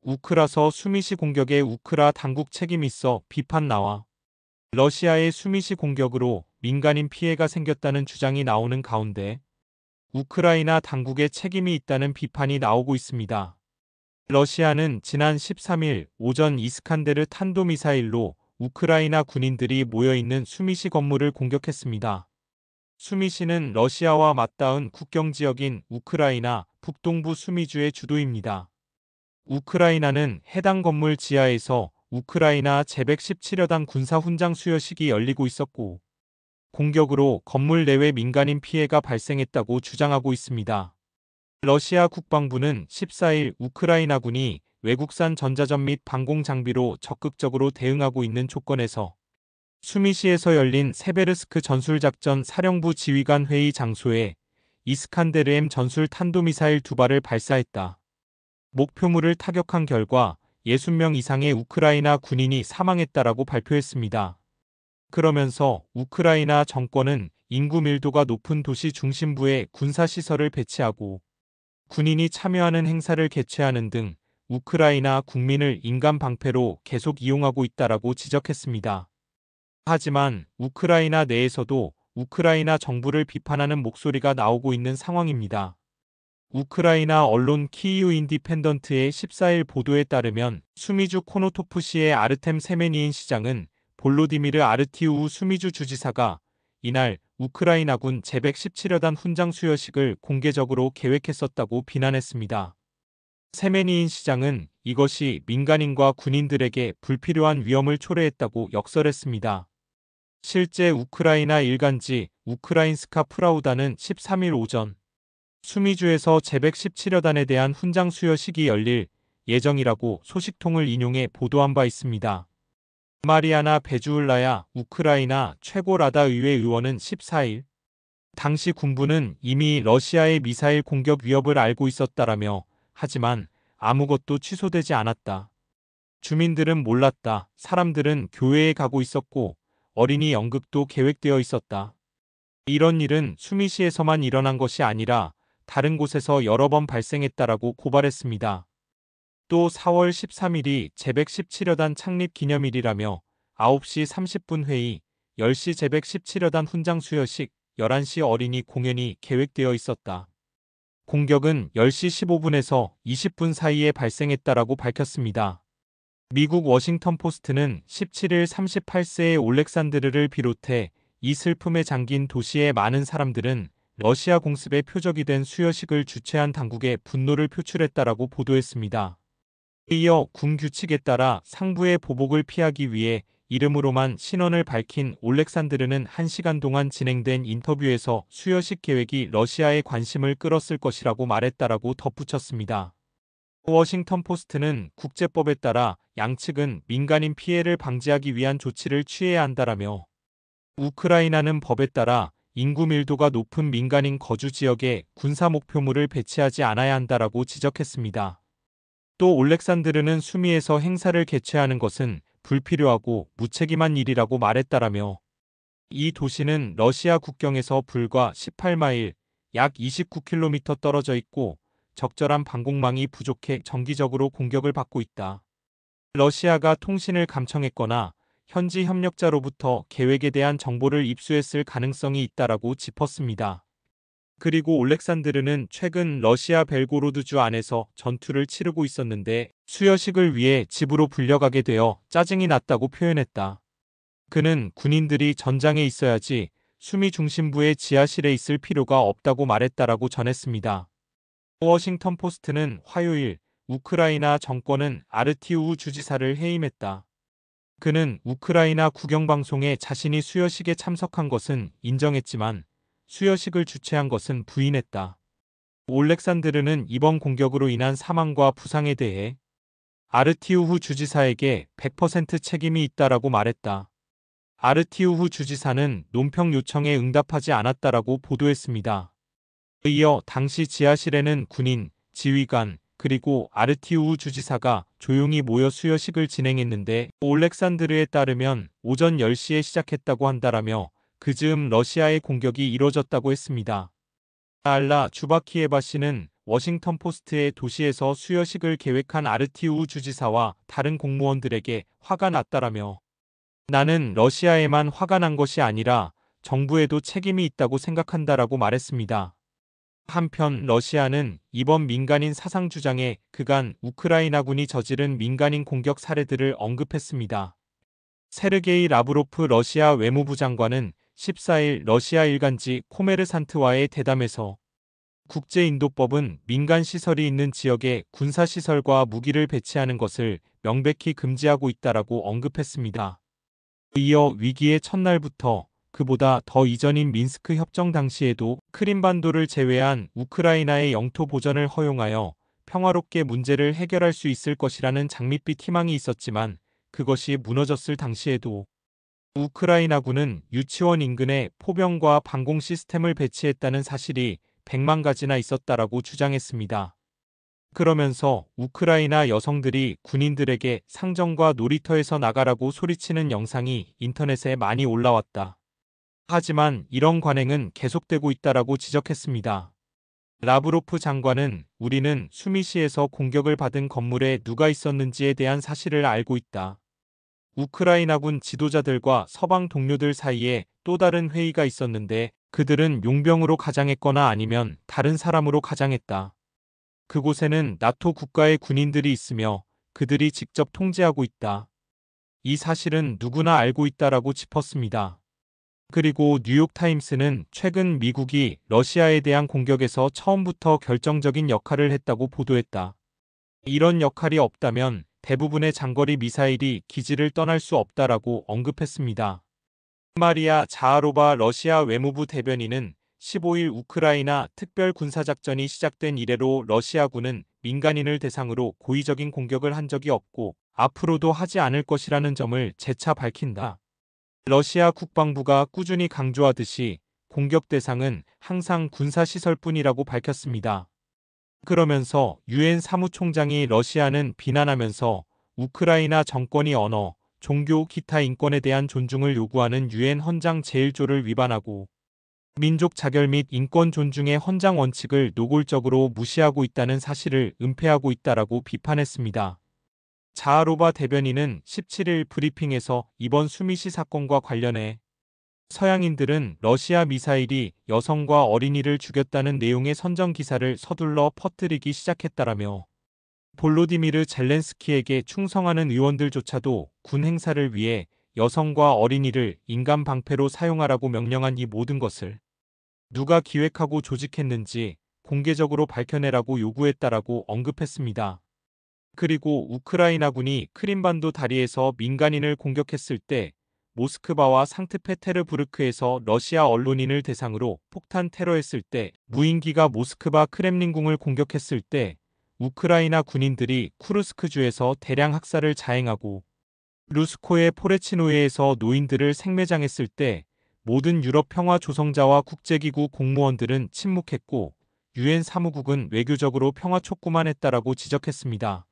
우크라서 수미시 공격에 우크라 당국 책임 있어 비판 나와. 러시아의 수미시 공격으로 민간인 피해가 생겼다는 주장이 나오는 가운데 우크라이나 당국의 책임이 있다는 비판이 나오고 있습니다. 러시아는 지난 13일 오전 이스칸데르 탄도미사일로 우크라이나 군인들이 모여있는 수미시 건물을 공격했습니다. 수미시는 러시아와 맞닿은 국경지역인 우크라이나 북동부 수미주의 주도입니다. 우크라이나는 해당 건물 지하에서 우크라이나 제117여단 군사훈장 수여식이 열리고 있었고 공격으로 건물 내외 민간인 피해가 발생했다고 주장하고 있습니다. 러시아 국방부는 14일 우크라이나군이 외국산 전자전 및 방공 장비로 적극적으로 대응하고 있는 조건에서 수미시에서 열린 세베르스크 전술작전 사령부 지휘관 회의 장소에 이스칸데르-M 전술 탄도미사일 2발을 발사했다. 목표물을 타격한 결과 60명 이상의 우크라이나 군인이 사망했다라고 발표했습니다. 그러면서 우크라이나 정권은 인구 밀도가 높은 도시 중심부에 군사시설을 배치하고 군인이 참여하는 행사를 개최하는 등 우크라이나 국민을 인간 방패로 계속 이용하고 있다라고 지적했습니다. 하지만 우크라이나 내에서도 우크라이나 정부를 비판하는 목소리가 나오고 있는 상황입니다. 우크라이나 언론 키이우 인디펜던트의 14일 보도에 따르면 수미주 코노토프시의 아르템 세메니인 시장은 볼로디미르 아르티우우 수미주 주지사가 이날 우크라이나군 제117여단 훈장 수여식을 공개적으로 계획했었다고 비난했습니다. 세메니인 시장은 이것이 민간인과 군인들에게 불필요한 위험을 초래했다고 역설했습니다. 실제 우크라이나 일간지 우크라인스카 프라우다는 13일 오전 수미주에서 제117여단에 대한 훈장 수여식이 열릴 예정이라고 소식통을 인용해 보도한 바 있습니다. 마리아나 베주울라야 우크라이나 최고 라다 의회 의원은 14일 당시 군부는 이미 러시아의 미사일 공격 위협을 알고 있었다라며 하지만 아무것도 취소되지 않았다. 주민들은 몰랐다. 사람들은 교회에 가고 있었고 어린이 연극도 계획되어 있었다. 이런 일은 수미시에서만 일어난 것이 아니라 다른 곳에서 여러 번 발생했다라고 고발했습니다. 또 4월 13일이 제117여단 창립 기념일이라며 9시 30분 회의, 10시 제117여단 훈장 수여식, 11시 어린이 공연이 계획되어 있었다. 공격은 10시 15분에서 20분 사이에 발생했다라고 밝혔습니다. 미국 워싱턴 포스트는 17일 38세의 올렉산드르를 비롯해 이 슬픔에 잠긴 도시의 많은 사람들은 러시아 공습의 표적이 된 수여식을 주최한 당국에 분노를 표출했다라고 보도했습니다. 이어 군 규칙에 따라 상부의 보복을 피하기 위해 이름으로만 신원을 밝힌 올렉산드르는 1시간 동안 진행된 인터뷰에서 수여식 계획이 러시아의 관심을 끌었을 것이라고 말했다라고 덧붙였습니다. 워싱턴 포스트는 국제법에 따라 양측은 민간인 피해를 방지하기 위한 조치를 취해야 한다라며 우크라이나는 법에 따라 인구 밀도가 높은 민간인 거주 지역에 군사 목표물을 배치하지 않아야 한다라고 지적했습니다. 또 올렉산드르는 수미에서 행사를 개최하는 것은 불필요하고 무책임한 일이라고 말했다라며 이 도시는 러시아 국경에서 불과 18마일, 약 29km 떨어져 있고 적절한 방공망이 부족해 정기적으로 공격을 받고 있다. 러시아가 통신을 감청했거나 현지 협력자로부터 계획에 대한 정보를 입수했을 가능성이 있다라고 짚었습니다. 그리고 올렉산드르는 최근 러시아 벨고로드주 안에서 전투를 치르고 있었는데 수여식을 위해 집으로 불려가게 되어 짜증이 났다고 표현했다. 그는 군인들이 전장에 있어야지 수미 중심부의 지하실에 있을 필요가 없다고 말했다라고 전했습니다. 워싱턴 포스트는 화요일 우크라이나 정권은 아르티우우 주지사를 해임했다. 그는 우크라이나 국영방송에 자신이 수여식에 참석한 것은 인정했지만 수여식을 주최한 것은 부인했다. 올렉산드르는 이번 공격으로 인한 사망과 부상에 대해 아르티우후 주지사에게 100% 책임이 있다라고 말했다. 아르티우후 주지사는 논평 요청에 응답하지 않았다라고 보도했습니다. 이어 당시 지하실에는 군인, 지휘관, 그리고 아르티우후 주지사가 조용히 모여 수여식을 진행했는데 올렉산드르에 따르면 오전 10시에 시작했다고 한다라며 그 즈음 러시아의 공격이 이뤄졌다고 했습니다. 알라 주바키에바 씨는 워싱턴 포스트의 도시에서 수여식을 계획한 아르티우 주지사와 다른 공무원들에게 화가 났다라며 나는 러시아에만 화가 난 것이 아니라 정부에도 책임이 있다고 생각한다라고 말했습니다. 한편 러시아는 이번 민간인 사상 주장에 그간 우크라이나군이 저지른 민간인 공격 사례들을 언급했습니다. 세르게이 라브로프 러시아 외무부 장관은 14일 러시아 일간지 코메르산트와의 대담에서 국제인도법은 민간 시설이 있는 지역에 군사시설과 무기를 배치하는 것을 명백히 금지하고 있다라고 언급했습니다. 이어 위기의 첫날부터 그보다 더 이전인 미न्스크 협정 당시에도 크림반도를 제외한 우크라이나의 영토 보전을 허용하여 평화롭게 문제를 해결할 수 있을 것이라는 장밋빛 희망이 있었지만 그것이 무너졌을 당시에도 우크라이나군은 유치원 인근에 포병과 방공 시스템을 배치했다는 사실이 100만 가지나 있었다라고 주장했습니다. 그러면서 우크라이나 여성들이 군인들에게 상점과 놀이터에서 나가라고 소리치는 영상이 인터넷에 많이 올라왔다. 하지만 이런 관행은 계속되고 있다라고 지적했습니다. 라브로프 장관은 우리는 수미시에서 공격을 받은 건물에 누가 있었는지에 대한 사실을 알고 있다. 우크라이나군 지도자들과 서방 동료들 사이에 또 다른 회의가 있었는데 그들은 용병으로 가장했거나 아니면 다른 사람으로 가장했다. 그곳에는 나토 국가의 군인들이 있으며 그들이 직접 통제하고 있다. 이 사실은 누구나 알고 있다라고 짚었습니다. 그리고 뉴욕타임스는 최근 미국이 러시아에 대한 공격에서 처음부터 결정적인 역할을 했다고 보도했다. 이런 역할이 없다면 대부분의 장거리 미사일이 기지를 떠날 수 없다라고 언급했습니다. 마리아 자하로바 러시아 외무부 대변인은 15일 우크라이나 특별군사작전이 시작된 이래로 러시아군은 민간인을 대상으로 고의적인 공격을 한 적이 없고 앞으로도 하지 않을 것이라는 점을 재차 밝힌다. 러시아 국방부가 꾸준히 강조하듯이 공격 대상은 항상 군사시설뿐이라고 밝혔습니다. 그러면서 유엔 사무총장이 러시아는 비난하면서 우크라이나 정권이 언어, 종교, 기타 인권에 대한 존중을 요구하는 유엔 헌장 제1조를 위반하고 민족 자결 및 인권 존중의 헌장 원칙을 노골적으로 무시하고 있다는 사실을 은폐하고 있다라고 비판했습니다. 자하로바 대변인은 17일 브리핑에서 이번 수미시 사건과 관련해 서양인들은 러시아 미사일이 여성과 어린이를 죽였다는 내용의 선정 기사를 서둘러 퍼뜨리기 시작했다라며 볼로디미르 젤렌스키에게 충성하는 의원들조차도 군 행사를 위해 여성과 어린이를 인간 방패로 사용하라고 명령한 이 모든 것을 누가 기획하고 조직했는지 공개적으로 밝혀내라고 요구했다라고 언급했습니다. 그리고 우크라이나군이 크림반도 다리에서 민간인을 공격했을 때 모스크바와 상트페테르부르크에서 러시아 언론인을 대상으로 폭탄 테러했을 때 무인기가 모스크바 크렘린궁을 공격했을 때 우크라이나 군인들이 쿠르스크주에서 대량 학살을 자행하고 루스코의 포레치노예에서 노인들을 생매장했을 때 모든 유럽 평화 조성자와 국제기구 공무원들은 침묵했고 유엔 사무국은 외교적으로 평화 촉구만 했다라고 지적했습니다.